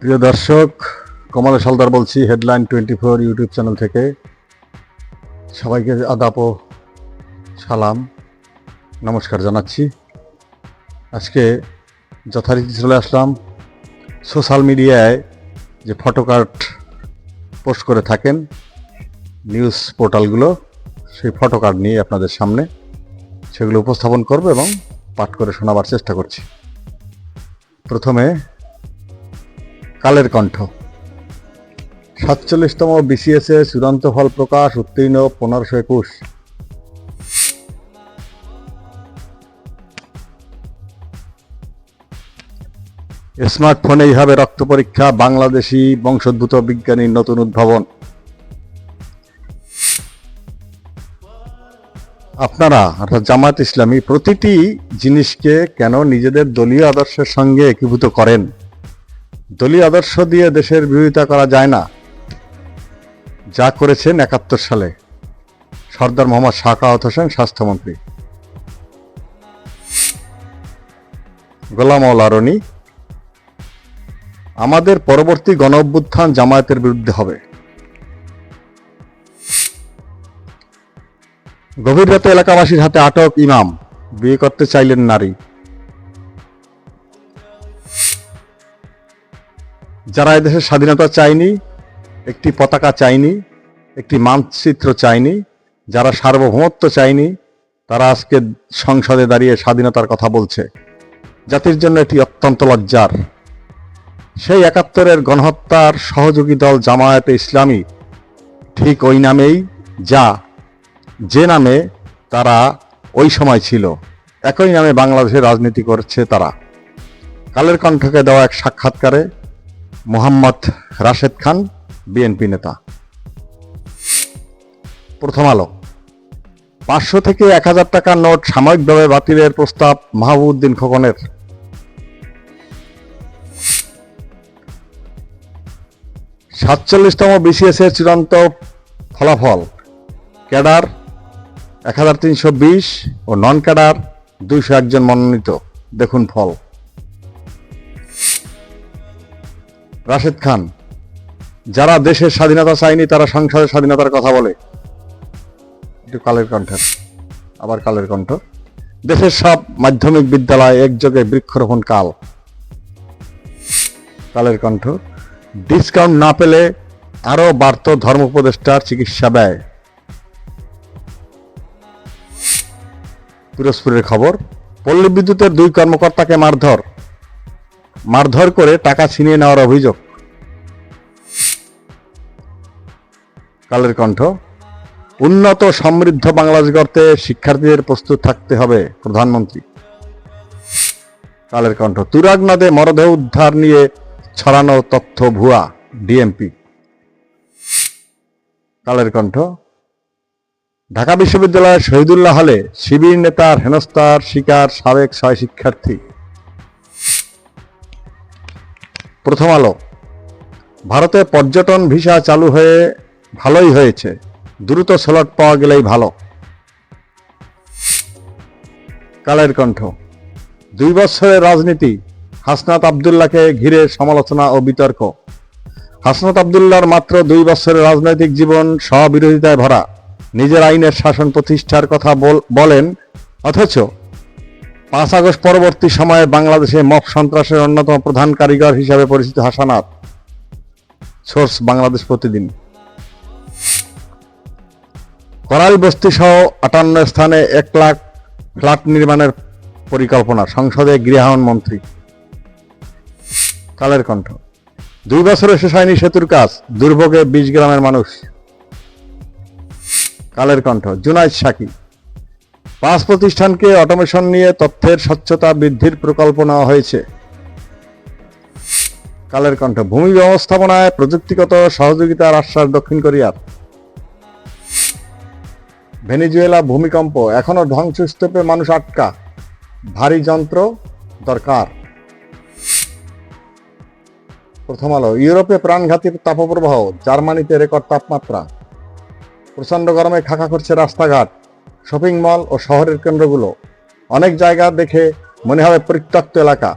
প্রিয় দর্শক, কমল হালদার বলছি হেডলাইন 24 ইউটিউব চ্যানেল থেকে। সবাইকে আদাব ও সালাম, নমস্কার জানাচ্ছি। আজকে যথারীতি চলে আসলাম সোশ্যাল মিডিয়ায় যে ফটোকার্ড পোস্ট করে থাকেন নিউজ পোর্টালগুলো, সেই ফটোকার্ড নিয়ে আপনাদের সামনে সেগুলো উপস্থাপন করব এবং পাঠ করে শোনাবার চেষ্টা করছি। প্রথমে কালের কণ্ঠ। 47তম BCS এ চূড়ান্ত ফল প্রকাশ, উত্তীর্ণ 1521। স্মার্টফোনেই হবে রক্ত পরীক্ষা, বাংলাদেশি বংশোদ্ভূত বিজ্ঞানীর নতুন উদ্ভাবন। আপনারা অর্থাৎ জামায়াত ইসলামী প্রতিটি জিনিসকে কেন নিজেদের দলীয় আদর্শের সঙ্গে একীভূত করেন? দলীয় আদর্শ দিয়ে দেশের বিরোধিতা করা যায় না। যা করেছেন 71 সালে সর্দার মোহাম্মদ সাখাওয়াত হোসেন স্বাস্থ্যমন্ত্রী, গোলাম মাওলা রনি। আমাদের পরবর্তী গণ অভ্যুত্থান জামায়াতের বিরুদ্ধে হবে। গভীর রাতে এলাকাবাসীর হাতে আটক ইমাম, বিয়ে করতে চাইলেন নারী। যারা এদেশের স্বাধীনতা চায়নি, একটি পতাকা চায়নি, একটি মানচিত্র চায়নি, যারা সার্বভৌমত্ব চায়নি, তারা আজকে সংসদে দাঁড়িয়ে স্বাধীনতার কথা বলছে। জাতির জন্য এটি অত্যন্ত লজ্জার। সেই 71-এর গণহত্যার সহযোগী দল জামায়াতে ইসলামী ঠিক ওই নামেই, যে নামে তারা ওই সময় ছিল, একই নামে বাংলাদেশে রাজনীতি করছে তারা। কালের কণ্ঠকে দেওয়া এক সাক্ষাৎকারে মোহাম্মদ রাশেদ খান, বিএনপি নেতা। প্রথম আলো। 500 থেকে 1000 টাকার নোট সাময়িকভাবে বাতিলের প্রস্তাব মাহবুবউদ্দিন খোকনের। সাতচল্লিশতম BCS এর চূড়ান্ত ফলাফল, ক্যাডার 1320 ও নন ক্যাডার 201 জন মনোনীত। দেখুন ফল। রাশেদ খান, যারা দেশের স্বাধীনতা চায়নি তারা সংসদের স্বাধীনতার কথা বলে। একটু কালের কণ্ঠের, আবার কালের কণ্ঠ। দেশের সব মাধ্যমিক বিদ্যালয়ে একযোগে বৃক্ষরোপণ কাল। কালের কণ্ঠ। ডিসকাউন্ট না পেলে আরো বাড়ত ধর্ম উপদেষ্টার চিকিৎসা ব্যয়। পিরোজপুরের খবর। পল্লী বিদ্যুতের 2 কর্মকর্তাকে মারধর করে টাকা ছিনিয়ে নেওয়ার অভিযোগ। কালের কণ্ঠ। উন্নত সমৃদ্ধ বাংলাদেশ গড়তে শিক্ষার্থীদের প্রস্তুত থাকতে হবে, প্রধানমন্ত্রী। কালের কণ্ঠ। তুরাগ নদে মরদেহ উদ্ধার নিয়ে ছড়ানো তথ্য ভুয়া, ডিএমপি। কালের কণ্ঠ। ঢাকা বিশ্ববিদ্যালয়ের শহীদুল্লাহ হলে শিবির নেতার হেনস্থার শিকার সাবেক 6 শিক্ষার্থী। প্রথম আলো। ভারতে পর্যটন ভিসা চালু হয়ে ভালোই হয়েছে, দ্রুত স্লট পাওয়া গেলেই ভালো। কালের কণ্ঠ। 2 বছরের রাজনীতি, হাসনাত আব্দুল্লাহকে ঘিরে সমালোচনা ও বিতর্ক। হাসনাত আব্দুল্লাহর মাত্র 2 বছরের রাজনৈতিক জীবন স্ববিরোধিতায় ভরা। নিজের আইনের শাসন প্রতিষ্ঠার কথা বলেন, অথচ 5 আগস্ট পরবর্তী সময়ে বাংলাদেশে মব সন্ত্রাসের অন্যতম প্রধান কারিগর হিসাবে পরিচিত হাসনাত। সোর্স বাংলাদেশ প্রতিদিন। করাইল বস্তি সহ 58 স্থানে 1 লাখ ফ্ল্যাট নির্মাণের পরিকল্পনা, সংসদে গৃহায়ণ মন্ত্রী। কালের কণ্ঠ। 2 বছরে শেষ হয়নি সেতুর কাজ, দুর্ভোগে 20 গ্রামের মানুষ। কালের কণ্ঠ। জুনাইদ সাকি। 5 প্রতিষ্ঠানকে অটোমেশন নিয়ে তথ্যের স্বচ্ছতা বৃদ্ধির প্রকল্প নেওয়া হয়েছে। কালের কণ্ঠ। ভূমি ব্যবস্থাপনায় প্রযুক্তিগত সহযোগিতার আশ্বাস দক্ষিণ কোরিয়ার। ভেনেজুয়েলা ভূমিকম্প, এখনো ধ্বংসস্তূপে মানুষ আটকা, ভারী যন্ত্র দরকার। প্রথম আলো। ইউরোপে প্রাণঘাতী তাপপ্রবাহ, জার্মানিতে রেকর্ড তাপমাত্রা। প্রচন্ড গরমে খাকা করছে রাস্তাঘাট, শপিং মল ও শহরের কেন্দ্রগুলো। অনেক জায়গা দেখে মনে হবে পরিত্যক্ত এলাকা।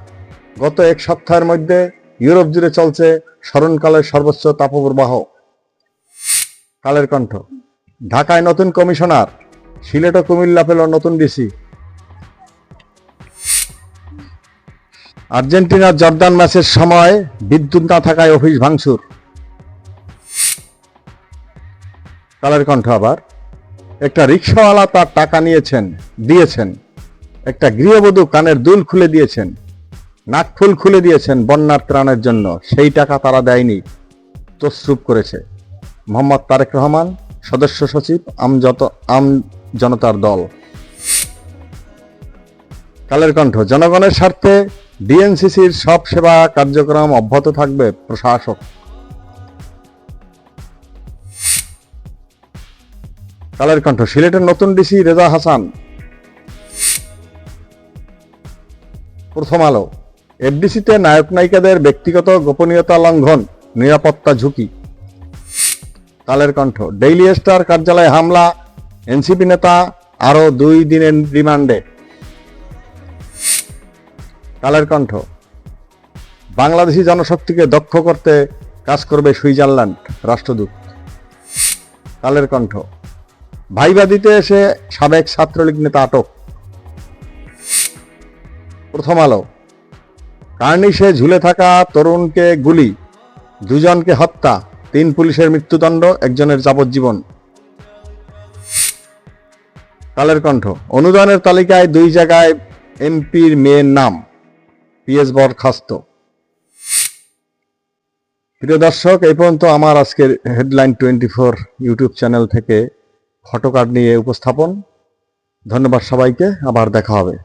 গত 1 সপ্তাহের মধ্যে ইউরোপ জুড়ে চলছে স্মরণকালের সর্বোচ্চ তাপপ্রবাহ। কালের কণ্ঠ, ঢাকায় নতুন কমিশনার, সিলেট ও কুমিল্লা পেল নতুন ডিসি। আর্জেন্টিনার জর্দান ম্যাচের সময় বিদ্যুৎ না থাকায় অফিস ভাঙচুর। কালের কণ্ঠ আবার, একটা রিকশাওয়ালা তার টাকা দিয়েছেন, একটা গৃহবধূ কানের দুল খুলে দিয়েছেন, নাকফুল খুলে দিয়েছেন বন্যার ত্রাণের জন্য, সেই টাকা তারা দেয়নি, তছরূপ করেছে। মোহাম্মদ তারেক রহমান, সদস্য সচিব, আম জনতার দল। কালের কণ্ঠ, জনগণের স্বার্থে ডিএনসিসির সব সেবা কার্যক্রম অব্যাহত থাকবে, প্রশাসক। কালের কণ্ঠ, সিলেটের নতুন ডিসি রেজা হাসান। প্রথম আলো, এফডিসিতে নায়ক নায়িকাদের ব্যক্তিগত গোপনীয়তা লঙ্ঘন, নিরাপত্তা ঝুঁকি। কালের কণ্ঠ, ডেইলি স্টার কার্যালয়ে হামলা, এনসিপি নেতা আরো 2 দিনের রিমান্ডে। কালের কণ্ঠ, বাংলাদেশি জনশক্তিকে দক্ষ করতে কাজ করবে সুইজারল্যান্ড, রাষ্ট্রদূত। কালের কণ্ঠ, ভাইবা দিতে এসে সাবেক ছাত্রলীগ নেতা আটক। প্রথম আলো, কার্নিশে ঝুলে থাকা তরুণকে গুলি, 2 জনকে হত্যা, 3 পুলিশের মৃত্যুদণ্ড, 1 জনের যাবজ্জীবন। কালের কণ্ঠ, অনুদানের তালিকায় 2 জায়গায় এমপির মেয়ের নাম, পিএস বরখাস্ত। প্রিয় দর্শক, এই পর্যন্ত আমার আজকের হেডলাইন 24 ইউটিউব চ্যানেল থেকে ফটোকার্ড নিয়ে উপস্থাপন। ধন্যবাদ সবাইকে, আবার দেখা হবে।